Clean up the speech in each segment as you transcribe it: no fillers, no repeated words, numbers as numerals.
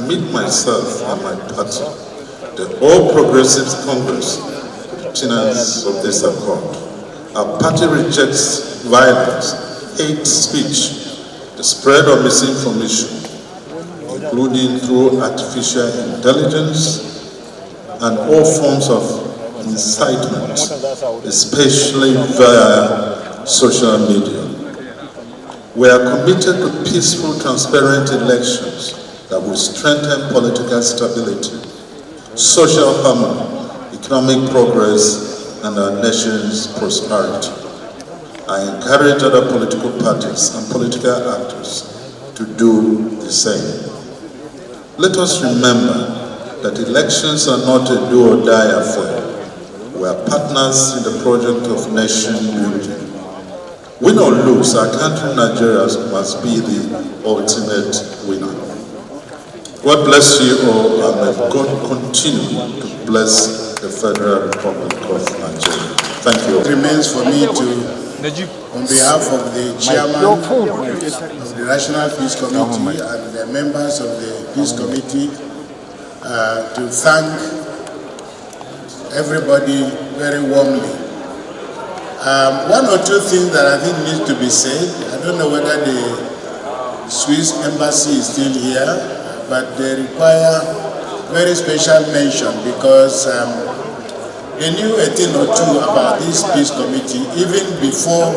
commit myself and my party, the All Progressives Congress, to the tenets of this accord. Our party rejects violence, hate speech, the spread of misinformation, including through artificial intelligence and all forms of incitement, especially via social media. We are committed to peaceful, transparent elections that will strengthen political stability, social harmony, economic progress, and our nation's prosperity. I encourage other political parties and political actors to do the same. Let us remember that elections are not a do-or-die affair. We are partners in the project of nation building. Win or lose, our country, Nigeria, must be the ultimate winner. God bless you all, and may God continue to bless the Federal Republic of Nigeria. Thank you. It remains for me to, on behalf of the chairman of the National Peace Committee and the members of the Peace Committee, to thank everybody very warmly. One or two things that I think need to be said. I don't know whether the Swiss embassy is still here, but they require very special mention because they knew a thing or two about this peace committee even before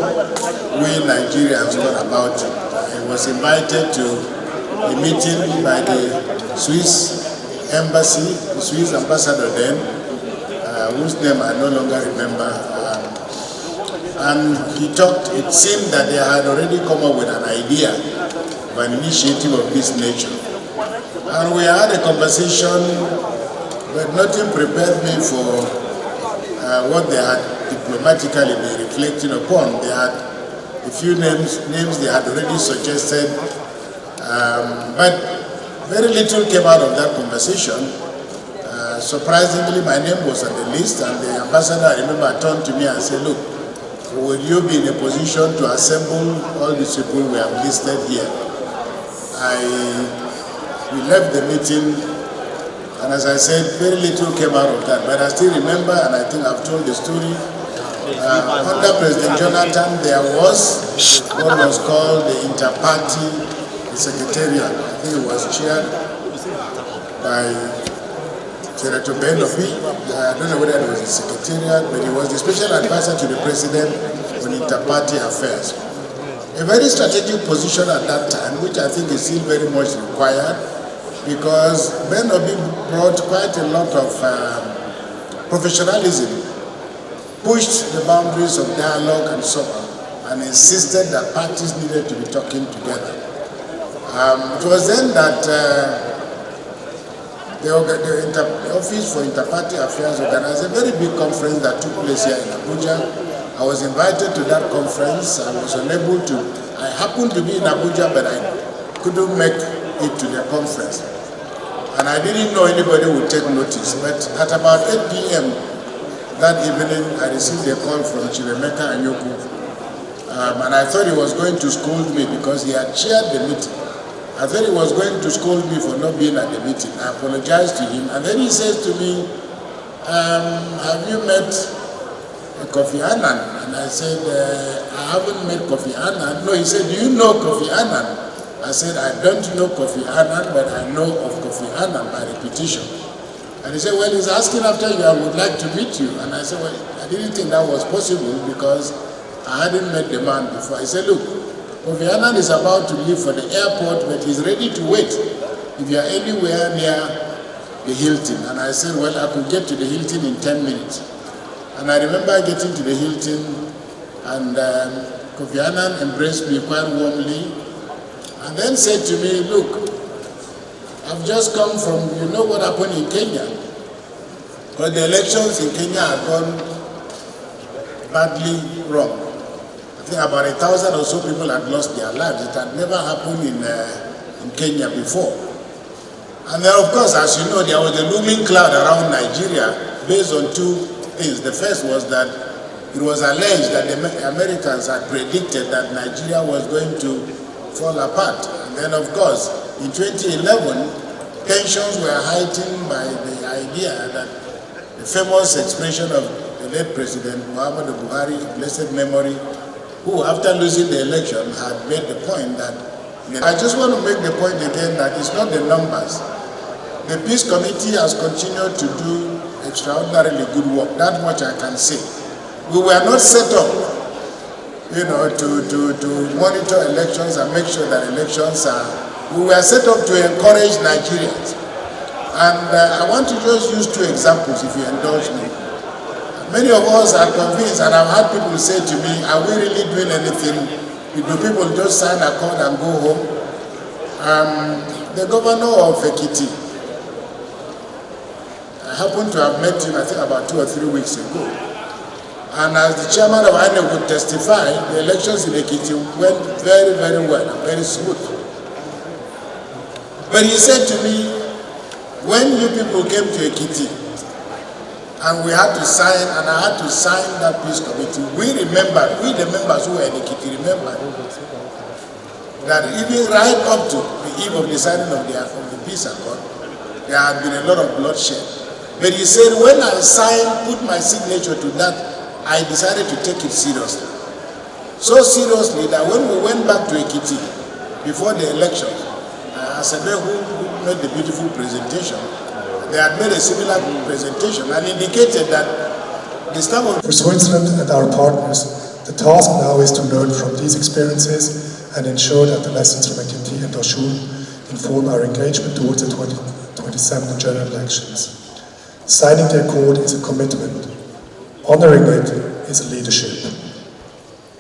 we Nigerians got about it. I was invited to a meeting by the Swiss embassy, the Swiss ambassador then, whose name I no longer remember. And he talked, it seemed that they had already come up with an idea of an initiative of this nature. And we had a conversation, but nothing prepared me for what they had diplomatically been reflecting upon. They had a few names they had already suggested, but very little came out of that conversation. Surprisingly, my name was on the list, and the ambassador, I remember, turned to me and said, look, will you be in a position to assemble all these people we have listed here? We left the meeting, and as I said, very little came out of that. But I still remember, and I think I've told the story, under President Jonathan, there was what was called the Inter-Party Secretariat. I think it was chaired by Senator Benobi. I don't know whether it was a secretariat, but he was the special advisor to the president on inter-party affairs. A very strategic position at that time, which I think is still very much required, because Benobi brought quite a lot of professionalism, pushed the boundaries of dialogue and so on, and insisted that parties needed to be talking together. It was then that the Office for Inter-Party Affairs organized a very big conference that took place here in Abuja. I was invited to that conference. I was unable to, I happened to be in Abuja, but I couldn't make it to the conference. And I didn't know anybody would take notice. But at about 8 p.m. that evening, I received a call from Chiremeka Anyoku. And I thought he was going to scold me because he had chaired the meeting. I thought he was going to scold me for not being at the meeting. I apologized to him, and then he says to me, have you met Kofi Annan? And I said, I haven't met Kofi Annan. No, he said, do you know Kofi Annan? I said, I don't know Kofi Annan, but I know of Kofi Annan by repetition. And he said, well, he's asking after you, I would like to meet you. And I said, well, I didn't think that was possible because I hadn't met the man before. He said, look, Kofi Annan is about to leave for the airport, but he's ready to wait if you are anywhere near the Hilton. And I said, well, I could get to the Hilton in 10 minutes. And I remember getting to the Hilton, and Kofi Annan embraced me quite warmly, and then said to me, look, I've just come from, you know what happened in Kenya? Because the elections in Kenya had gone badly wrong. I think about 1,000 or so people had lost their lives. It had never happened in Kenya before. And then, of course, as you know, there was a looming cloud around Nigeria based on two things. The first was that it was alleged that the Americans had predicted that Nigeria was going to fall apart. And then, of course, in 2011, tensions were heightened by the idea that the famous expression of the late President Muhammadu Buhari, of blessed memory, who after losing the election had made the point that, I just want to make the point again that it's not the numbers. The Peace Committee has continued to do extraordinarily good work. That much I can say. We were not set up, to monitor elections and make sure that elections are. We were set up to encourage Nigerians. And I want to just use two examples, if you indulge me. Many of us are convinced, and I've had people say to me, are we really doing anything? Do people just sign a card and go home? The governor of Ekiti, I happened to have met him, I think, about 2 or 3 weeks ago. And as the chairman of INEC would testify, the elections in Ekiti went very, very well and very smooth. But he said to me, when you people came to Ekiti, and we had to sign, and I had to sign that peace committee, we the members who were in Ekiti remembered that even right up to the eve of the signing of the peace accord, there had been a lot of bloodshed. But he said, when I signed, put my signature to that, I decided to take it seriously. So seriously that when we went back to Ekiti before the election, Asebe, who made the beautiful presentation, they had made a similar presentation and indicated that the staff of... For Switzerland and our partners, the task now is to learn from these experiences and ensure that the lessons from Ekiti and Osun inform our engagement towards the 2027 general elections. Signing the accord is a commitment. Honouring it is a leadership.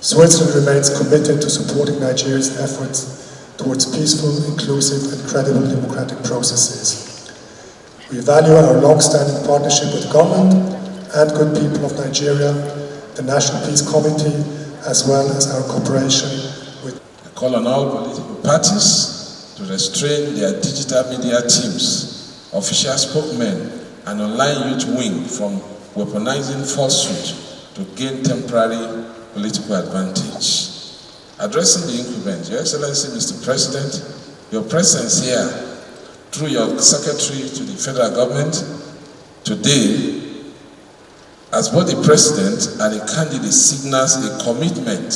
Switzerland remains committed to supporting Nigeria's efforts towards peaceful, inclusive and credible democratic processes. We value our long-standing partnership with government and good people of Nigeria, the National Peace Committee, as well as our cooperation with... I call on all political parties to restrain their digital media teams, official spokesmen and online youth wing from weaponizing falsehood to gain temporary political advantage. Addressing the incumbent, Your Excellency, Mr. President, your presence here through your secretary to the federal government today as both the president and the candidate signals a commitment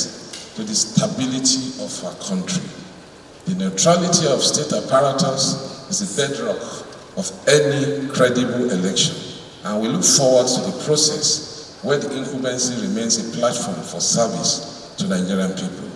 to the stability of our country. The neutrality of state apparatus is the bedrock of any credible election, and we look forward to the process where the incumbency remains a platform for service to Nigerian people.